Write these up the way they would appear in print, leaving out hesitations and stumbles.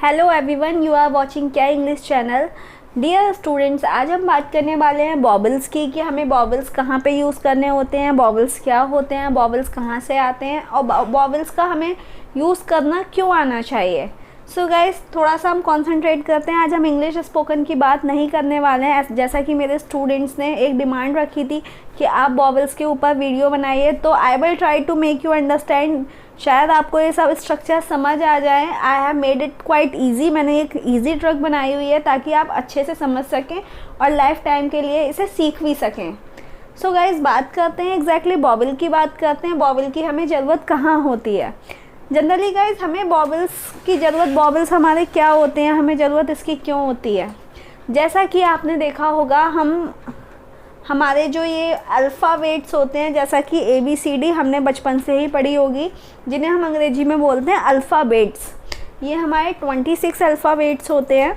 Hello everyone, you are watching क्या English channel. Dear students, आज हम बात करने वाले हैं बॉबल्स की कि हमें बॉबल्स कहाँ पे यूज़ करने होते हैं, बॉबल्स क्या होते हैं, बॉबल्स कहाँ से आते हैं और बॉबल्स का हमें यूज़ करना क्यों आना चाहिए। सो गाइस, थोड़ा सा हम कंसंट्रेट करते हैं। आज हम इंग्लिश स्पोकन की बात नहीं करने वाले हैं। जैसा कि मेरे स्टूडेंट्स ने एक डिमांड रखी थी कि आप बॉबल्स के ऊपर वीडियो बनाइए, तो I will try to make you understand. शायद आपको ये सब स्ट्रक्चर समझ आ जाए। I have made it quite easy. मैंने एक ईजी ट्रिक बनाई हुई है ताकि आप अच्छे से समझ सकें और लाइफ टाइम के लिए इसे सीख भी सकें। सो गाइस, बात करते हैं एग्जैक्टली बॉबल की। बात करते हैं बॉबल की हमें ज़रूरत कहाँ होती है। जनरली गाइस, हमें बॉबल्स की ज़रूरत, बॉबल्स हमारे क्या होते हैं, हमें ज़रूरत इसकी क्यों होती है। जैसा कि आपने देखा होगा, हमारे जो ये अल्फ़ाबेट्स होते हैं, जैसा कि ABCD हमने बचपन से ही पढ़ी होगी, जिन्हें हम अंग्रेजी में बोलते हैं अल्फ़ाबेट्स। ये हमारे 26 अल्फ़ाबेट्स होते हैं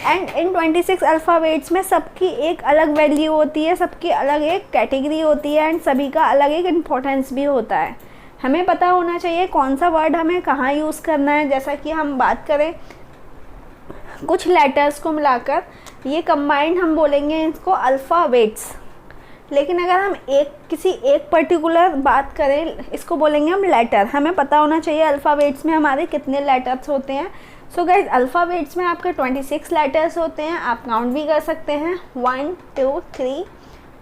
एंड इन 26 अल्फ़ाबेट्स में सबकी एक अलग वैल्यू होती है, सबकी अलग एक कैटेगरी होती है एंड सभी का अलग एक इम्पोर्टेंस भी होता है। हमें पता होना चाहिए कौन सा वर्ड हमें कहाँ यूज़ करना है। जैसा कि हम बात करें कुछ लेटर्स को मिलाकर, ये कंबाइंड हम बोलेंगे इसको अल्फ़ाबेट्स। लेकिन अगर हम किसी एक पर्टिकुलर बात करें, इसको बोलेंगे हम लेटर। हमें पता होना चाहिए अल्फ़ाबेट्स में हमारे कितने लेटर्स होते हैं। सो गाइस, अल्फ़ाबेट्स में आपके 26 लेटर्स होते हैं। आप काउंट भी कर सकते हैं, 1 2 3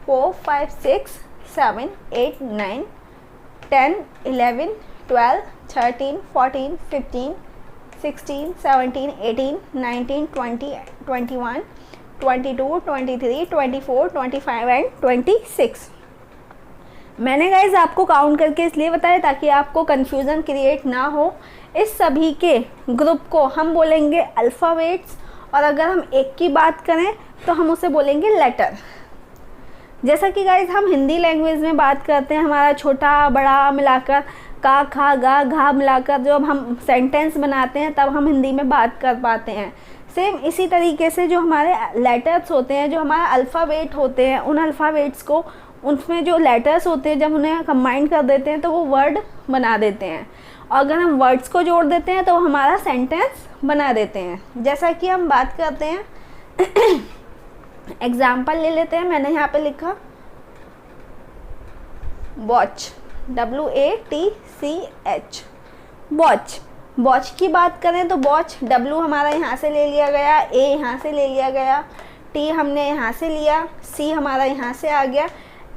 4 5 6 7 8 9 10 11 12 13 14 15 16 17 18 19 20 21 22 23 24 25 एंड 26। मैंने गाइज आपको काउंट करके इसलिए बताया ताकि आपको कन्फ्यूज़न क्रिएट ना हो। इस सभी के ग्रुप को हम बोलेंगे अल्फ़ाबेट्स, और अगर हम एक की बात करें तो हम उसे बोलेंगे लेटर। जैसा कि गाइज हम हिंदी लैंग्वेज में बात करते हैं, हमारा छोटा बड़ा मिलाकर का खा गा घा मिलाकर जब हम सेंटेंस बनाते हैं तब हम हिंदी में बात कर पाते हैं। सेम इसी तरीके से जो हमारे लेटर्स होते हैं, जो हमारा अल्फ़ाबेट होते हैं, उन अल्फ़ाबेट्स को, उनमें जो लेटर्स होते हैं, जब उन्हें कंबाइन कर देते हैं तो वो वर्ड बना देते हैं। और अगर हम वर्ड्स को जोड़ देते हैं तो हमारा सेंटेंस बना देते हैं। जैसा कि हम बात करते हैं एग्जाम्पल ले लेते हैं। मैंने यहाँ पे लिखा वॉच, WATCH, वॉच। वॉच की बात करें तो वॉच, W हमारा यहाँ से ले लिया गया, A यहाँ से ले लिया गया, T हमने यहाँ से लिया, C हमारा यहाँ से आ गया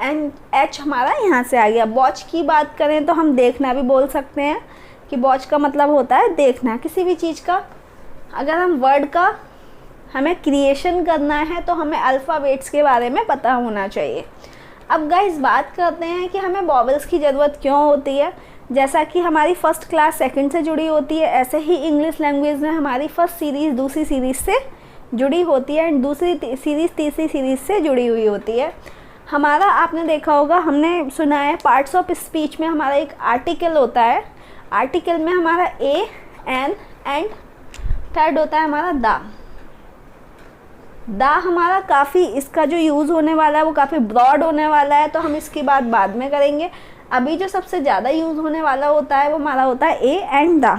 एंड H हमारा यहाँ से आ गया। वॉच की बात करें तो हम देखना भी बोल सकते हैं कि वॉच का मतलब होता है देखना किसी भी चीज़ का। अगर हम वर्ड का हमें क्रिएशन करना है तो हमें अल्फ़ाबेट्स के बारे में पता होना चाहिए। अब गाइस, बात करते हैं कि हमें बॉबल्स की ज़रूरत क्यों होती है। जैसा कि हमारी फ़र्स्ट क्लास सेकंड से जुड़ी होती है, ऐसे ही इंग्लिश लैंग्वेज में हमारी फ़र्स्ट सीरीज़ दूसरी सीरीज़ से जुड़ी होती है एंड दूसरी सीरीज़ तीसरी सीरीज़ से जुड़ी हुई होती है। हमारा, आपने देखा होगा, हमने सुना है पार्ट्स ऑफ स्पीच में हमारा एक आर्टिकल होता है। आर्टिकल में हमारा A, N एंड थर्ड होता है हमारा दा हमारा काफ़ी, इसका जो यूज़ होने वाला है वो काफ़ी ब्रॉड होने वाला है, तो हम इसकी बात बाद में करेंगे। अभी जो सबसे ज़्यादा यूज़ होने वाला होता है वो हमारा होता है A एंड दा।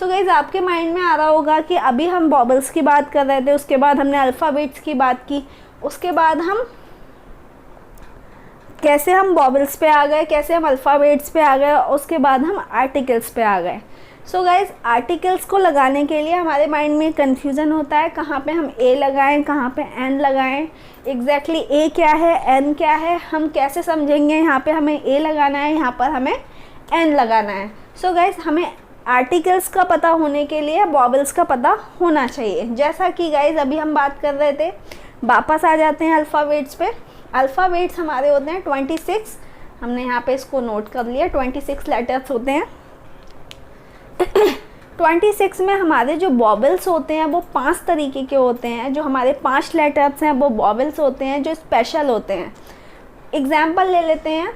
सो गाइस, आपके माइंड में आ रहा होगा कि अभी हम बॉबल्स की बात कर रहे थे, उसके बाद हमने अल्फ़ाबेट्स की बात की, उसके बाद हम कैसे हम बॉबल्स पे आ गए, कैसे हम अल्फ़ाबेट्स पे आ गए, और उसके बाद हम आर्टिकल्स पे आ गए। सो गाइस, आर्टिकल्स को लगाने के लिए हमारे माइंड में कन्फ्यूज़न होता है, कहाँ पे हम A लगाएं, कहाँ पे N लगाएं, एग्जैक्टली A क्या है, N क्या है, हम कैसे समझेंगे यहाँ पे हमें A लगाना है, यहाँ पर हमें N लगाना है। सो गाइस, हमें आर्टिकल्स का पता होने के लिए बॉबल्स का पता होना चाहिए। जैसा कि गाइस अभी हम बात कर रहे थे, वापस आ जाते हैं अल्फ़ाबेट्स पे। अल्फ़ाबेट्स हमारे होते हैं 26, हमने यहाँ पे इसको नोट कर लिया, 26 लेटर्स होते हैं। 26 में हमारे जो बॉबल्स होते हैं वो 5 तरीके के होते हैं। जो हमारे 5 लेटर्स हैं वो बॉबल्स होते हैं जो स्पेशल होते हैं। एग्जाम्पल ले लेते हैं,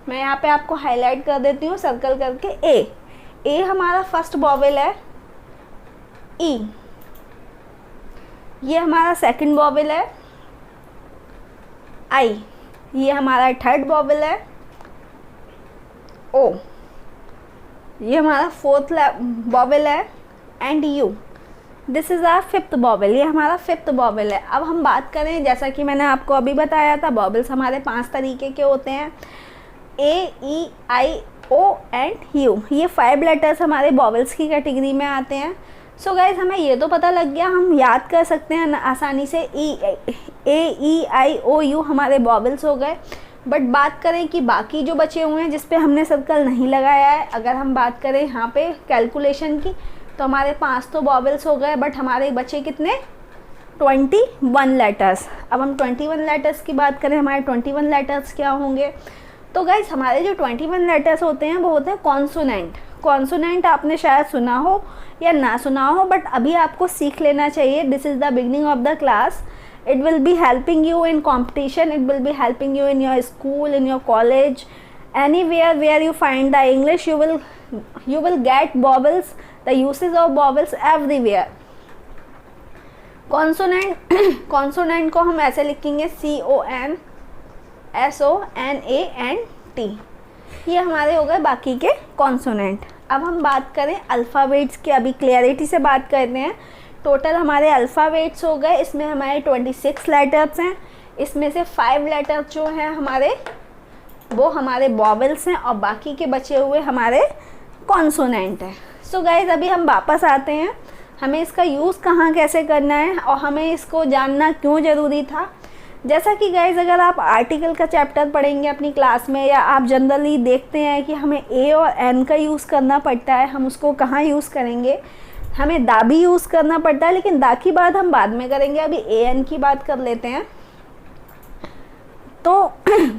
मैं यहाँ पे आपको हाईलाइट कर देती हूँ सर्कल करके। A हमारा फर्स्ट बॉबल है, E। ये हमारा सेकंड बॉबल है, I। ये हमारा थर्ड बॉबल है, O। ये हमारा फोर्थ बॉबल है, and U. This is our fifth vowel, ये हमारा फिफ्थ बॉबल है। अब हम बात करें, जैसा कि मैंने आपको अभी बताया था, बॉबल्स हमारे 5 तरीके के होते हैं, ए, ई, आई, ओ एंड यू। ये 5 लेटर्स हमारे बॉबल्स की कैटेगरी में आते हैं। सो गाइज हमें ये तो पता लग गया, हम याद कर सकते हैं आसानी से, ए, ई, आई, ओ, यू हमारे बॉबल्स हो गए। बट बात करें कि बाकी जो बचे हुए हैं जिस पे हमने सर्कल नहीं लगाया है, अगर हम बात करें यहाँ पे कैलकुलेशन की, तो हमारे 5 तो बॉबल्स हो गए, बट हमारे बचे कितने, 21 लेटर्स। अब हम 21 लेटर्स की बात करें, हमारे 21 लेटर्स क्या होंगे? तो गाइज हमारे जो 21 लेटर्स होते हैं वो होते हैं कॉन्सोनेंट। कॉन्सोनेंट आपने शायद सुना हो या ना सुना हो, बट अभी आपको सीख लेना चाहिए। This is the beginning of the class. It will be helping you in competition, it will be helping you in your school, in your college, anywhere where you find the English, you will get vowels, the uses of vowels everywhere. Consonant consonant को हम ऐसे लिखेंगे CON SONANT। ये हमारे हो गए बाकी के कॉन्सोनेंट। अब हम बात करें अल्फ़ाबेट्स की, अभी क्लियरिटी से बात करते हैं। टोटल हमारे अल्फ़ाबेट्स हो गए, इसमें हमारे 26 लेटर्स हैं। इसमें से 5 लेटर्स जो हैं हमारे, वो हमारे वॉवेल्स हैं, और बाकी के बचे हुए हमारे कॉन्सोनेंट हैं। सो गाइज अभी हम वापस आते हैं, हमें इसका यूज़ कहाँ कैसे करना है और हमें इसको जानना क्यों ज़रूरी था। जैसा कि गाइज अगर आप आर्टिकल का चैप्टर पढ़ेंगे अपनी क्लास में, या आप जनरली देखते हैं कि हमें ए और एन का यूज़ करना पड़ता है, हम उसको कहाँ यूज़ करेंगे, हमें दा भी यूज़ करना पड़ता है, लेकिन दा की बात हम बाद में करेंगे, अभी ए एन की बात कर लेते हैं। तो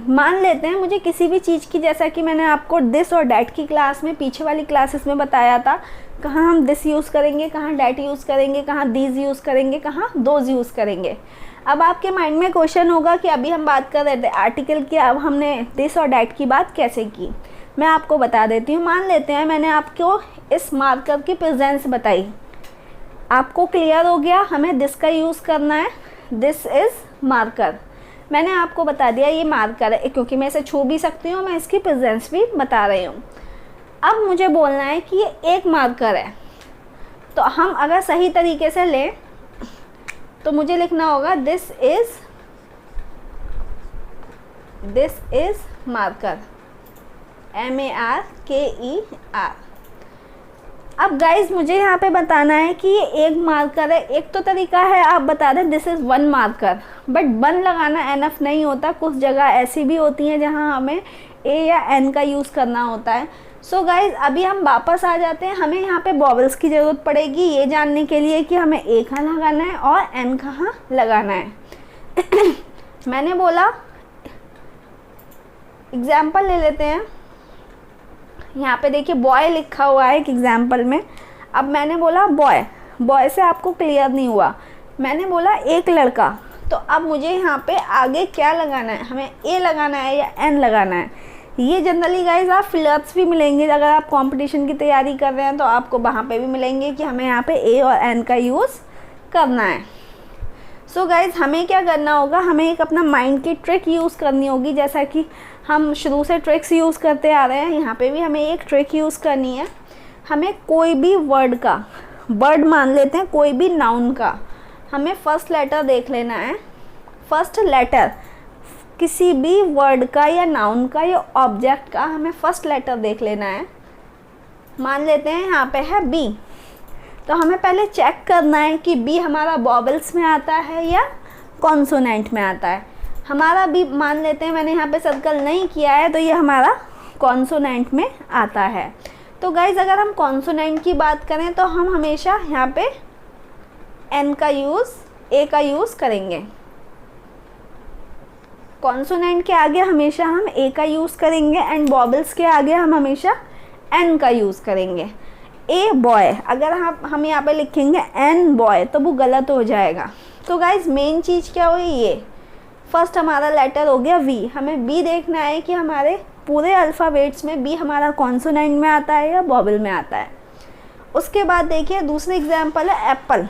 मान लेते हैं मुझे किसी भी चीज़ की, जैसा कि मैंने आपको दिस और डैट की क्लास में, पीछे वाली क्लासेस में बताया था, कहाँ हम दिस यूज़ करेंगे, कहाँ डैट यूज़ करेंगे, कहाँ दीज यूज़ करेंगे, कहाँ दोज यूज़ करेंगे। अब आपके माइंड में क्वेश्चन होगा कि अभी हम बात कर रहे थे आर्टिकल की, अब हमने दिस और डैट की बात कैसे की। मैं आपको बता देती हूँ। मान लेते हैं मैंने आपको इस मार्कर की प्रेजेंस बताई, आपको क्लियर हो गया हमें दिस का यूज़ करना है, दिस इज़ मार्कर। मैंने आपको बता दिया ये मार्कर है, क्योंकि मैं इसे छू भी सकती हूँ, मैं इसकी प्रेजेंस भी बता रही हूँ। अब मुझे बोलना है कि ये एक मार्कर है, तो हम अगर सही तरीके से लें तो मुझे लिखना होगा दिस इज़ मार्कर, MARKER। अब गाइज मुझे यहाँ पे बताना है कि ये एक मार्कर है। एक तो तरीका है आप बता दें दिस इज़ 1 मार्कर, बट 1 लगाना एनफ नहीं होता, कुछ जगह ऐसी भी होती हैं जहाँ हमें ए या एन का यूज़ करना होता है। सो गाइज अभी हम वापस आ जाते हैं, हमें यहाँ पे वॉवेल्स की ज़रूरत पड़ेगी ये जानने के लिए कि हमें ए कहाँ लगाना है और एन कहाँ लगाना है। मैंने बोला एग्जाम्पल ले लेते हैं, यहाँ पे देखिए बॉय लिखा हुआ है एक एग्जाम्पल में। अब मैंने बोला बॉय से आपको क्लियर नहीं हुआ, मैंने बोला एक लड़का, तो अब मुझे यहाँ पे आगे क्या लगाना है, हमें ए लगाना है या एन लगाना है। ये जनरली गाइज आप फिलर्स भी मिलेंगे, अगर आप कंपटीशन की तैयारी कर रहे हैं तो आपको वहाँ पे भी मिलेंगे कि हमें यहाँ पे ए और एन का यूज़ करना है। सो गाइज हमें क्या करना होगा, हमें एक अपना माइंड की ट्रिक यूज़ करनी होगी, जैसा कि हम शुरू से ट्रिक्स यूज़ करते आ रहे हैं, यहाँ पे भी हमें एक ट्रिक यूज़ करनी है। हमें कोई भी वर्ड का, वर्ड मान लेते हैं कोई भी नाउन का, हमें फर्स्ट लेटर देख लेना है। फर्स्ट लेटर किसी भी वर्ड का या नाउन का या ऑब्जेक्ट का हमें फर्स्ट लेटर देख लेना है। मान लेते हैं यहाँ पे है बी, तो हमें पहले चेक करना है कि बी हमारा वॉवेल्स में आता है या कॉन्सोनेंट में आता है। हमारा बी मान लेते हैं मैंने यहाँ पे सर्कल नहीं किया है, तो ये हमारा कॉन्सोनेंट में आता है। तो गाइज अगर हम कॉन्सोनेंट की बात करें तो हम हमेशा यहाँ पे एन का यूज़, ए का यूज़ करेंगे। कॉन्सोनेंट के आगे हमेशा हम ए का यूज़ करेंगे एंड वॉवेल्स के आगे हम हमेशा एन का यूज़ करेंगे। ए बॉय, अगर हम यहाँ पे लिखेंगे एन बॉय तो वो गलत हो जाएगा। तो गाइज मेन चीज़ क्या हुई, ये फर्स्ट हमारा लेटर हो गया वी। हमें बी देखना है कि हमारे पूरे अल्फ़ाबेट्स में बी हमारा कॉन्सोनेंट में आता है या वॉवेल में आता है। उसके बाद देखिए दूसरी एग्जाम्पल है एप्पल।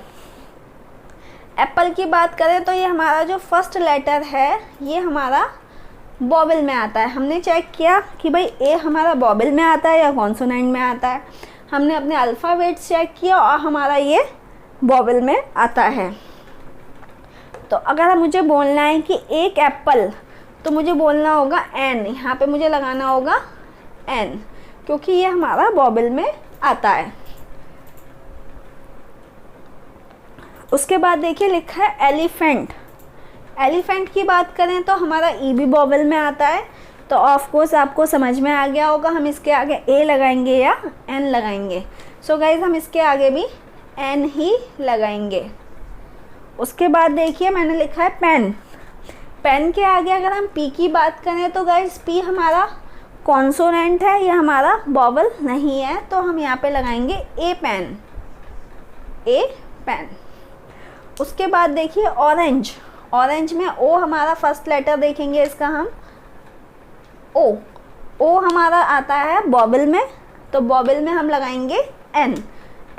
एप्पल की बात करें तो ये हमारा जो फर्स्ट लेटर है ये हमारा वॉवेल में आता है। हमने चेक किया कि भाई ए हमारा वॉवेल में आता है या कॉन्सोनेंट में आता है। हमने अपने अल्फ़ाबेट्स चेक किया और हमारा ये वॉवल में आता है। तो अगर मुझे बोलना है कि एक एप्पल, तो मुझे बोलना होगा एन, यहाँ पे मुझे लगाना होगा एन, क्योंकि ये हमारा वॉवल में आता है। उसके बाद देखिए लिखा है एलिफेंट। एलिफेंट की बात करें तो हमारा ई भी वॉवल में आता है, तो ऑफ कोर्स आपको समझ में आ गया होगा हम इसके आगे ए लगाएंगे या एन लगाएंगे। सो गाइज हम इसके आगे भी एन ही लगाएंगे। उसके बाद देखिए मैंने लिखा है पेन। पेन के आगे अगर हम पी की बात करें तो गाइज पी हमारा कॉन्सोनेंट है, ये हमारा वॉवल नहीं है, तो हम यहाँ पे लगाएंगे ए पेन, ए पेन। उसके बाद देखिए ऑरेंज। ऑरेंज में ओ हमारा फर्स्ट लेटर देखेंगे इसका हम ओ। ओ हमारा आता है वॉवल में, तो वॉवल में हम लगाएंगे एन,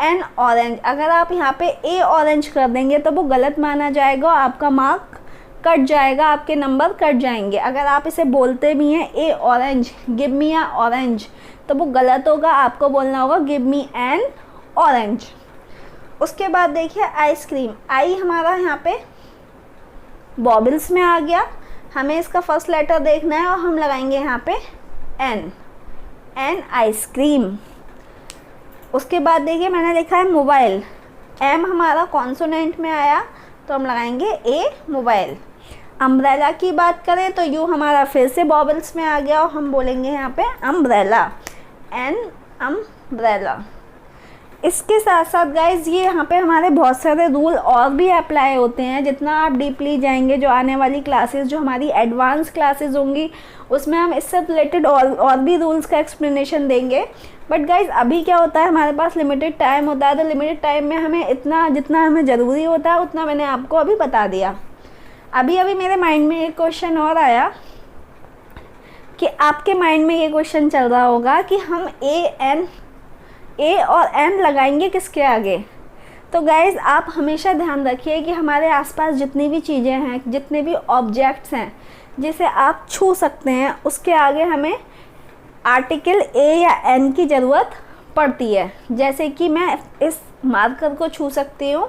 एन ऑरेंज। अगर आप यहाँ पे ए ऑरेंज कर देंगे तो वो गलत माना जाएगा, आपका मार्क कट जाएगा, आपके नंबर कट जाएंगे। अगर आप इसे बोलते भी हैं ए ऑरेंज, गिव मी अ ऑरेंज, तो वो गलत होगा, आपको बोलना होगा गिव मी एन ऑरेंज। उसके बाद देखिए आइसक्रीम। आई हमारा यहाँ पे वॉवल्स में आ गया, हमें इसका फर्स्ट लेटर देखना है और हम लगाएंगे यहाँ पे एन, एन आइसक्रीम। उसके बाद देखिए मैंने लिखा है मोबाइल। एम हमारा कॉन्सोनेंट में आया, तो हम लगाएंगे ए मोबाइल। अम्ब्रेला की बात करें तो यू हमारा फिर से वॉवल्स में आ गया और हम बोलेंगे यहाँ पे अम्ब्रेला, एन अम्ब्रेला। इसके साथ साथ गाइज ये यहाँ पे हमारे बहुत सारे रूल और भी अप्लाई होते हैं। जितना आप डीपली जाएंगे, जो आने वाली क्लासेस, जो हमारी एडवांस क्लासेस होंगी, उसमें हम इससे रिलेटेड और भी रूल्स का एक्सप्लेनेशन देंगे। बट गाइज अभी क्या होता है, हमारे पास लिमिटेड टाइम होता है, तो लिमिटेड टाइम में हमें इतना जितना हमें ज़रूरी होता है उतना मैंने आपको अभी बता दिया। अभी मेरे माइंड में एक क्वेश्चन और आया कि आपके माइंड में ये क्वेश्चन चल रहा होगा कि हम ए और एन लगाएंगे किसके आगे। तो गाइज़ आप हमेशा ध्यान रखिए कि हमारे आसपास जितनी भी चीज़ें हैं, जितने भी ऑब्जेक्ट्स हैं जिसे आप छू सकते हैं, उसके आगे हमें आर्टिकल ए या एन की ज़रूरत पड़ती है। जैसे कि मैं इस मार्कर को छू सकती हूँ,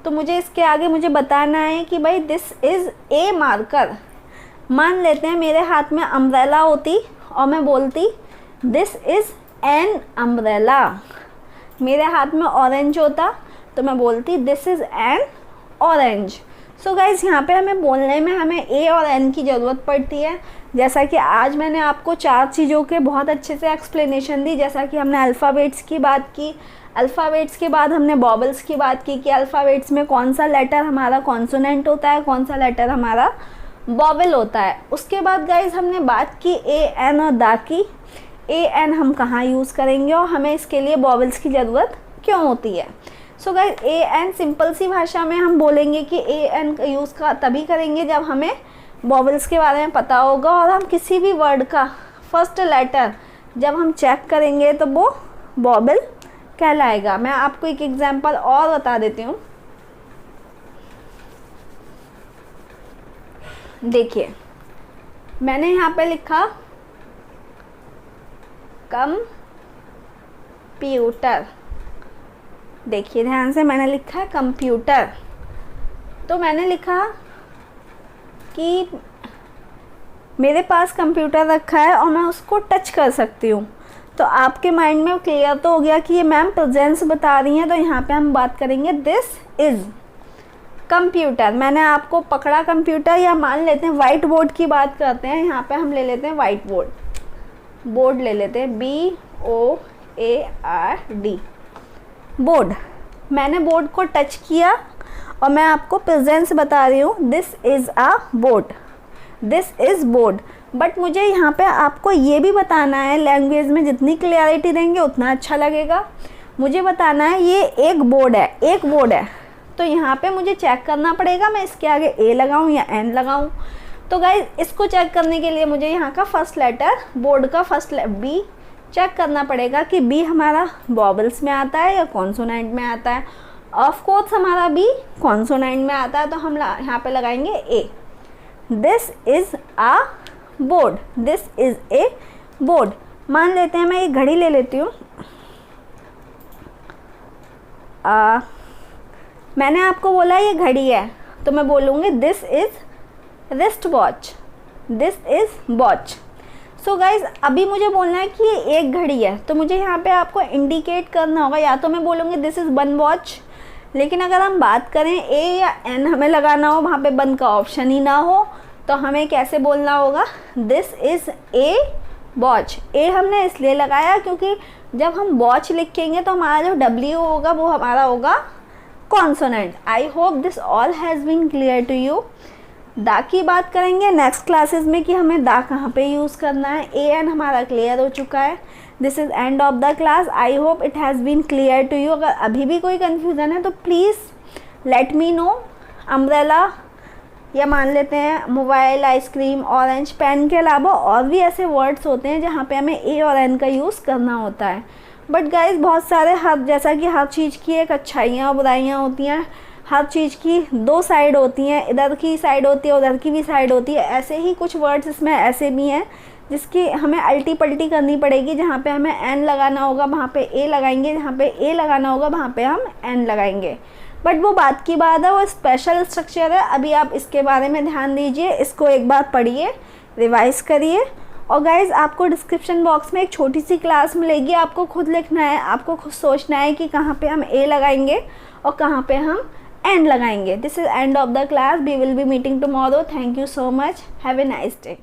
तो मुझे इसके आगे मुझे बताना है कि भाई दिस इज़ ए मार्कर। मान लेते हैं मेरे हाथ में अम्ब्रेला होती और मैं बोलती दिस इज़ एन अम्ब्रेला। मेरे हाथ में ऑरेंज होता तो मैं बोलती this is an orange. So guys यहाँ पे हमें बोलने में हमें ए और एन की ज़रूरत पड़ती है। जैसा कि आज मैंने आपको 4 चीज़ों के बहुत अच्छे से एक्सप्लेनेशन दी। जैसा कि हमने अल्फ़ाबेट्स की बात की, अल्फ़ाबेट्स के बाद हमने वॉवल्स की बात की कि अल्फ़ाबेट्स में कौन सा लेटर हमारा कॉन्सोनेंट होता है, कौन सा लेटर हमारा वॉवल होता है। उसके बाद गाइज़ हमने बात की ए एन और दा की। ए एन हम कहाँ यूज़ करेंगे और हमें इसके लिए वॉवल्स की ज़रूरत क्यों होती है। So guys A N simple सी भाषा में हम बोलेंगे कि ए एन का यूज़ का तभी करेंगे जब हमें वॉवल्स के बारे में पता होगा, और हम किसी भी वर्ड का फर्स्ट लेटर जब हम चेक करेंगे तो वो वॉवल कहलाएगा। मैं आपको एक एग्जांपल और बता देती हूँ। देखिए मैंने यहाँ पे लिखा कंप्यूटर। देखिए ध्यान से, मैंने लिखा है कंप्यूटर। तो मैंने लिखा कि मेरे पास कंप्यूटर रखा है और मैं उसको टच कर सकती हूँ। तो आपके माइंड में क्लियर तो हो गया कि ये मैम प्रेजेंस बता रही हैं, तो यहाँ पे हम बात करेंगे दिस इज़ कंप्यूटर। मैंने आपको पकड़ा कंप्यूटर, या मान लेते हैं वाइट बोर्ड की बात करते हैं। यहाँ पे हम ले लेते हैं वाइट बोर्ड, बोर्ड ले लेते हैं BOARD बोर्ड। मैंने बोर्ड को टच किया और मैं आपको प्रेजेंस बता रही हूँ this is a board, this is board. But मुझे यहाँ पे आपको ये भी बताना है, लैंग्वेज में जितनी क्लियरिटी देंगे उतना अच्छा लगेगा। मुझे बताना है ये एक बोर्ड है, एक बोर्ड है। तो यहाँ पे मुझे चेक करना पड़ेगा मैं इसके आगे ए लगाऊँ या एन लगाऊँ। तो गाइज इसको चेक करने के लिए मुझे यहाँ का फर्स्ट लेटर, बोर्ड का फर्स्ट बी चेक करना पड़ेगा कि बी हमारा वॉवल्स में आता है या कॉन्सोनेंट में आता है। ऑफ कोर्स हमारा बी कॉन्सोनेंट में आता है, तो हम यहाँ पे लगाएंगे a. This is a board, this is a board. मान लेते हैं मैं एक घड़ी ले लेती हूँ मैंने आपको बोला ये घड़ी है, तो मैं बोलूँगी this is wrist watch, this is watch. So guys अभी मुझे बोलना है कि ये एक घड़ी है, तो मुझे यहाँ पे आपको इंडिकेट करना होगा, या तो मैं बोलूँगी दिस इज़ वन वॉच, लेकिन अगर हम बात करें ए या एन हमें लगाना हो, वहाँ पे वन का ऑप्शन ही ना हो, तो हमें कैसे बोलना होगा, दिस इज़ ए वॉच। ए हमने इसलिए लगाया क्योंकि जब हम वॉच लिखेंगे तो हमारा जो W होगा वो हमारा होगा consonant. I hope this all has been clear to you. दा की बात करेंगे नेक्स्ट क्लासेस में कि हमें दा कहाँ पे यूज़ करना है। ए एन हमारा क्लियर हो चुका है। This is end of the class. I hope it has been clear to you. अगर अभी भी कोई कन्फ्यूज़न है तो please let me know. Umbrella या मान लेते हैं मोबाइल, आइसक्रीम, ऑरेंज, पेन के अलावा और भी ऐसे वर्ड्स होते हैं जहाँ पे हमें ए और एन का यूज़ करना होता है। बट गाइज बहुत सारे जैसा कि हर चीज़ की एक अच्छाइयाँ और बुराइयाँ होती हैं, हर चीज़ की दो साइड होती हैं, इधर की साइड होती है उधर की भी साइड होती है। ऐसे ही कुछ वर्ड्स इसमें ऐसे भी हैं जिसकी हमें अल्टी पल्टी करनी पड़ेगी। जहाँ पे हमें एन लगाना होगा वहाँ पे ए लगाएंगे, जहाँ पे ए लगाना होगा वहाँ पे हम एन लगाएंगे। बट वो बात की बात है, वो स्पेशल स्ट्रक्चर है। अभी आप इसके बारे में ध्यान दीजिए, इसको एक बार पढ़िए, रिवाइज़ करिए। और गाइज़ आपको डिस्क्रिप्शन बॉक्स में एक छोटी सी क्लास मिलेगी, आपको खुद लिखना है, आपको खुद सोचना है कि कहाँ पे हम ए लगाएंगे और कहाँ पे हम एन लगाएंगे। This is end of the class. We will be meeting tomorrow. Thank you so much. Have a nice day.